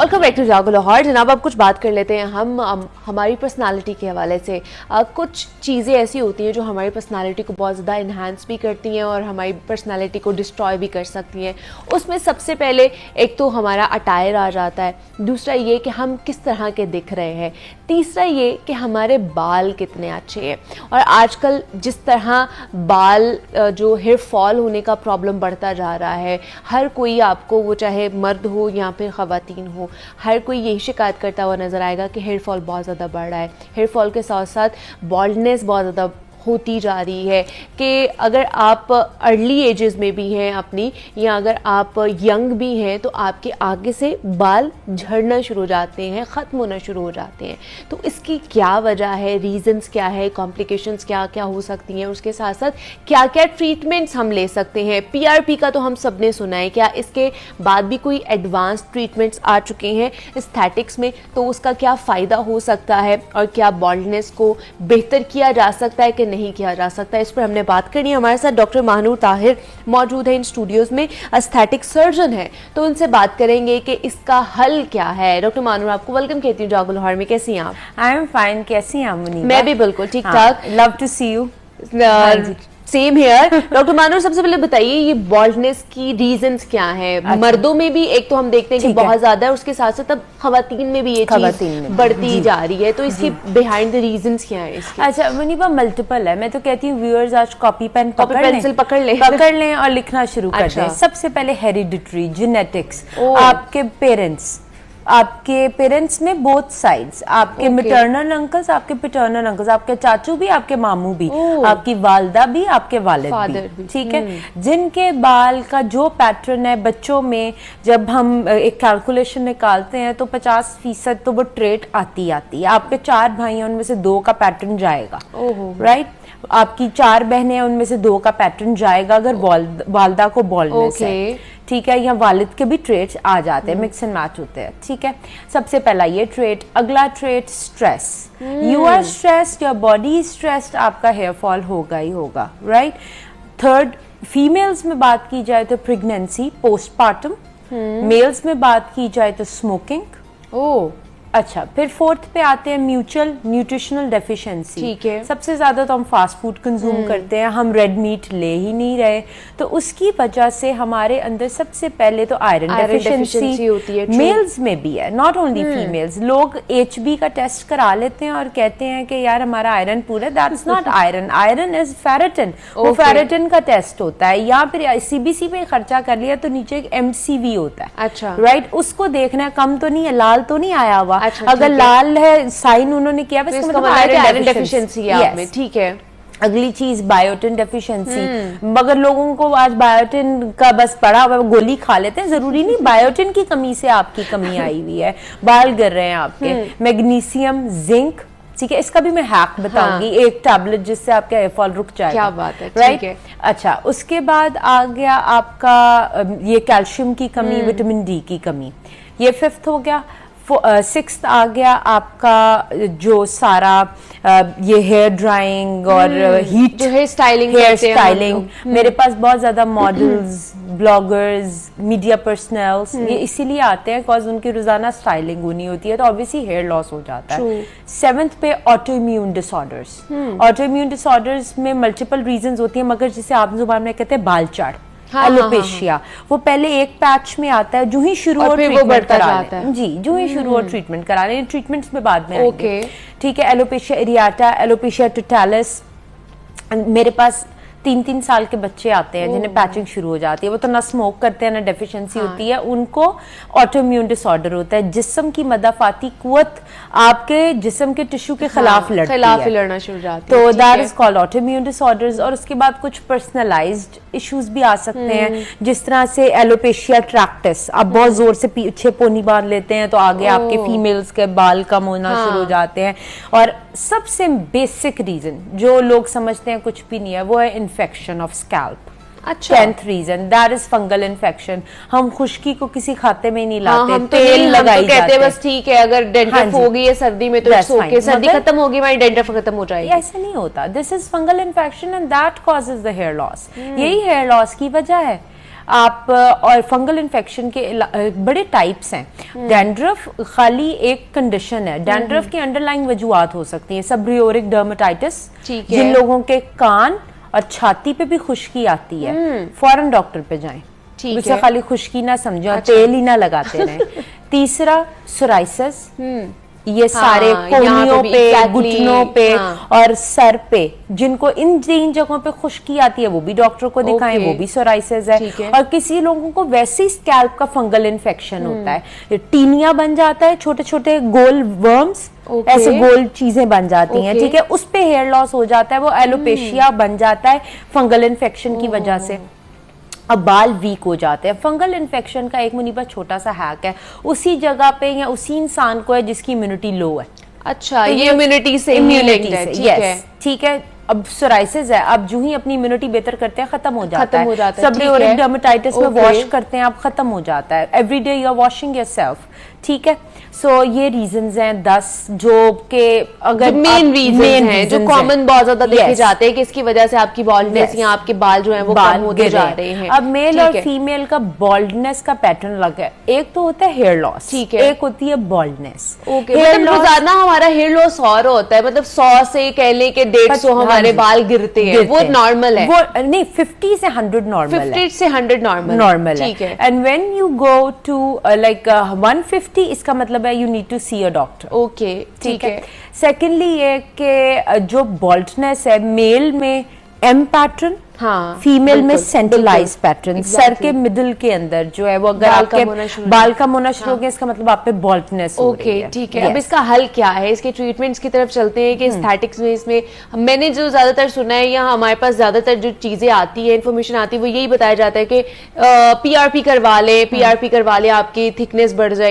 Welcome back to जागो लाहौर। जनाब, अब कुछ बात कर लेते हैं हम हमारी पर्सनालिटी के हवाले से। कुछ चीज़ें ऐसी होती हैं जो हमारी पर्सनालिटी को बहुत ज़्यादा इन्हांस भी करती हैं और हमारी पर्सनालिटी को डिस्ट्रॉय भी कर सकती हैं। उसमें सबसे पहले एक तो हमारा अटायर आ जाता है, दूसरा ये कि हम किस तरह के दिख रहे हैं, तीसरा ये कि हमारे बाल कितने अच्छे हैं। और आजकल जिस तरह बाल जो हेयर फॉल होने का प्रॉब्लम बढ़ता जा रहा है, हर कोई आपको, वो चाहे मर्द हो या फिर ख़वातीन हो, हर कोई यही शिकायत करता हुआ नज़र आएगा कि हेयर फॉल बहुत ज़्यादा बढ़ रहा है। हेयर फॉल के साथ साथ बॉल्डनेस बहुत ज़्यादा होती जा रही है कि अगर आप अर्ली एजेस में भी हैं अपनी, या अगर आप यंग भी हैं, तो आपके आगे से बाल झड़ना शुरू हो जाते हैं, ख़त्म होना शुरू हो जाते हैं। तो इसकी क्या वजह है, रीज़न्स क्या है, कॉम्प्लिकेशंस क्या क्या हो सकती हैं, उसके साथ साथ क्या क्या ट्रीटमेंट्स हम ले सकते हैं। PRP का तो हम सब ने सुना है, क्या इसके बाद भी कोई एडवांस ट्रीटमेंट्स आ चुके हैं एस्थेटिक्स में, तो उसका क्या फ़ायदा हो सकता है और क्या बॉल्डनेस को बेहतर किया जा सकता है कि नहीं किया जा सकता। इस पर हमने बात करनी है। हमारे साथ डॉक्टर महानूर ताहिर मौजूद है इन स्टूडियोज में, एस्थेटिक सर्जन है, तो उनसे बात करेंगे कि इसका हल क्या है। डॉक्टर महानूर, आपको वेलकम कहती हूँ जागो लाहौर में। कैसी हैं आप? I am fine. कैसी हैं आप? मैं भी बिल्कुल ठीक ठाक। Love to see you. Same here. Doctor Manoor, सबसे पहले बताइए ये बॉल्डनेस की रीजंस क्या है? अच्छा। मर्दों में भी एक तो हम देखते हैं कि बहुत ज्यादा है, उसके साथ साथ अब खवातीन में भी ये चीज बढ़ती जा रही है, तो इसके बिहाइंड द रीजंस क्या है इसके? अच्छा मुनीबा, मल्टीपल है। मैं तो कहती हूँ व्यूअर्स आज कॉपी पेंसिल पकड़ लें और लिखना शुरू कर दें। सबसे पहले हेरिडिटरी जेनेटिक्स, आपके पेरेंट्स में बोथ साइड्स, आपके मैटरनल अंकल्स, आपके पैटर्नल अंकल्स, आपके चाचू भी, आपके मामू भी, आपकी वालदा भी, आपके वालिद भी, ठीक है। जिनके बाल का जो पैटर्न है, बच्चों में जब हम एक कैलकुलेशन निकालते हैं तो 50% तो वो ट्रेट आती है। आपके 4 भाई हैं, उनमें से 2 का पैटर्न जाएगा, राइट। आपकी 4 बहनें हैं, उनमें से 2 का पैटर्न जाएगा अगर वालदा को बॉल्डनेस है, ठीक है, या वालिद के भी ट्रेट्स आ जाते हैं, मिक्स एंड मैच होते हैं, ठीक है। सबसे पहला ये ट्रेट। अगला trait stress. You are stressed, your body is stressed, आपका हेयर फॉल होगा ही होगा, राइट। थर्ड, फीमेल्स में बात की जाए तो प्रेगनेंसी, पोस्टपार्टम। मेल्स में बात की जाए तो स्मोकिंग। अच्छा, फिर फोर्थ पे आते हैं म्यूचुअल न्यूट्रिशनल डेफिशिएंसी। ठीक है। सबसे ज्यादा तो हम फास्ट फूड कंज्यूम करते हैं, हम रेड मीट ले ही नहीं रहे, तो उसकी वजह से हमारे अंदर सबसे पहले तो आयरन डेफिशिएंसी होती है। मेल्स में भी है, नॉट ओनली फीमेल्स। लोग HB का टेस्ट करा लेते हैं और कहते हैं कि यार हमारा आयरन पूरा, that's not iron, iron is ferritin. वो फेरेटिन का टेस्ट होता है, या फिर CBC पे खर्चा कर लिया तो नीचे एक MCV होता है, अच्छा, राइट। उसको देखना है, कम तो नहीं है, लाल तो नहीं आया हुआ। अच्छा, अगर लाल है साइन उन्होंने किया, बस इसका मतलब आयरन डेफिशिएंसी है आप में, ठीक है। अगली चीज बायोटिन डेफिशिएंसी। मगर लोगों को आज बायोटिन का बस पड़ा हुआ, गोली खा लेते हैं, जरूरी नहीं बायोटिन की कमी से आपकी कमी आई हुई है, बाल गिर रहे हैं आपके। मैग्नीशियम, जिंक, ठीक है, इसका भी मैं हैक बताऊंगी। एक टैबलेट जिससे आपका हेयर फॉल रुक जाएगा। क्या बात है, राइट, अच्छा। उसके बाद आ गया आपका ये कैल्शियम की कमी, विटामिन D की कमी, ये 5th हो गया। 6th आ गया आपका जो सारा ये हेयर ड्राइंग और हीट, हेयर स्टाइलिंग। मेरे पास बहुत ज्यादा मॉडल्स, ब्लॉगर्स, मीडिया पर्सनल्स ये इसीलिए आते हैं बिकॉज उनकी रोजाना स्टाइलिंग होनी होती है, तो ऑब्वियसली हेयर लॉस हो जाता है। 7th पे auto immune disorders. Auto immune disorders में मल्टीपल रीजंस होती है, मगर जिसे आप जुबान में कहते हैं बाल चाड़, एलोपेशिया। वो पहले एक पैच में आता है, जो ही शुरू हो ट्रीटमेंट करा लें जी, जो ही शुरू हो ट्रीटमेंट करा लें, ट्रीटमेंट्स में बाद में आएंगे, ठीक है। Alopecia areata, alopecia totalis. मेरे पास 3-3 साल के बच्चे आते हैं जिन्हें पैचिंग शुरू हो जाती है, वो तो ना स्मोक करते हैं ना डेफिशिएंसी होती है, उनको ऑटो इम्यून डिसऑर्डर होता है। जिस्म की मदाफाती कुव्वत आपके जिस्म के टिश्यू के खिलाफ लड़ना शुरू हो जाती है, तो that is called auto immune disorders. और उसके बाद कुछ पर्सनलाइज्ड इश्यूज भी आ सकते हैं, जिस तरह से एलोपेशिया ट्रैक्टिस, आप बहुत जोर से पीछे पोनी बांध लेते हैं तो आगे आपके फीमेल्स के बाल कम होना शुरू हो जाते हैं। और सबसे बेसिक रीजन जो लोग समझते हैं कुछ भी नहीं है, वो है इन्फेक्शन ऑफ स्कैल्प। अच्छा, 10th reason that is fungal infection. हम खुश्की को किसी खाते में नहीं लाते, हम तेल लगाई कहते हैं बस ठीक है, अगर डेंड्रफ हो गई है सर्दी में तो इट्स ओके, सर्दी खत्म होगी हमारी डेंड्रफ खत्म हो जाएगी। ऐसा नहीं होता, this is fungal infection and that causes the hair loss. यही हेयर लॉस की वजह है। आप और फंगल इन्फेक्शन के बड़े टाइप्स हैं। डैंड्रफ खाली एक कंडीशन है, डैंड्रफ की अंडरलाइंग वजूहात हो सकती हैं, सबरियोरिक डर्मेटाइटिस, जिन लोगों के कान और छाती पे भी खुश्की आती है फौरन डॉक्टर पे जाएं, उसे खाली खुश्की ना समझो, अच्छा। तेल ही ना लगाते रहें। तीसरा सोराइसिस, ये सारे कोहनियों पे, घुटनों पे और सर पे, जिनको इन 3 जगहों पे खुश्की आती है वो भी डॉक्टर को दिखाएं, वो भी सोराइसिस है। और किसी लोगों को वैसे ही स्कैल्प का फंगल इन्फेक्शन होता है, टीनिया बन जाता है, छोटे छोटे गोल वर्म्स, ऐसे गोल चीजें बन जाती हैं, ठीक है, उस पे हेयर लॉस हो जाता है, वो एलोपेशिया बन जाता है फंगल इन्फेक्शन की वजह से। अब बाल वीक हो जाते हैं। फंगल इन्फेक्शन का एक मुनीबा छोटा सा हैक है, उसी जगह पे या उसी इंसान को है जिसकी इम्यूनिटी लो है। अच्छा, तो ये इम्यूनिटी से यस, ठीक है। अब सोराइसिस है, अब जो ही अपनी इम्यूनिटी बेहतर करते हैं खत्म हो जाता है। सबरियोरिक डर्मेटाइटिस में वॉश करते हैं आप, खत्म हो जाता है। Everyday you are washing yourself, ठीक है। सो ये रीजंस हैं 10 जो के अगर मेन रीजन हैं जो कॉमन बहुत ज्यादा देखे जाते हैं कि इसकी वजह से आपकी बॉल्डनेस या आपके बाल जो हैं वो कम होते जा रहे हैं। अब मेल और फीमेल का बॉल्डनेस का पैटर्न अलग है, एक तो होता है हेयर लॉस, ठीक है, एक होती है बॉल्डनेस। मतलब रोजाना हमारा हेयर लॉस और होता है, मतलब 100 से कह लें कि 150 हमारे बाल गिरते हैं, वो नॉर्मल है। वो नहीं, 50 से 100 नॉर्मल है, 50 से 100 नॉर्मल है, ठीक है। And when you go to like 150, इसका मतलब है you need to see a doctor. Okay, ठीक है। सेकेंडली ये कि जो बॉल्डनेस है, मेल में एम पैटर्न, हाँ, फीमेल में सेंट्रलाइज पैटर्न, सर के मिडिल के अंदर जो है वो अगर आपके बाल कम होना शुरू हो गया, इसका मतलब आप पे बॉल्डनेस हो रही है। ठीक है। अब इसका हल क्या है? इसके ट्रीटमेंट्स की तरफ चलते हैं कि एस्थेटिक्स में, इसमें मैंने जो ज्यादातर सुना है या हमारे पास ज्यादातर जो चीजें आती है, इन्फॉर्मेशन आती है, वो यही बताया जाता है कि पीआरपी करवा ले, पीआरपी करवा ले, आपकी थिकनेस बढ़ जाएगी।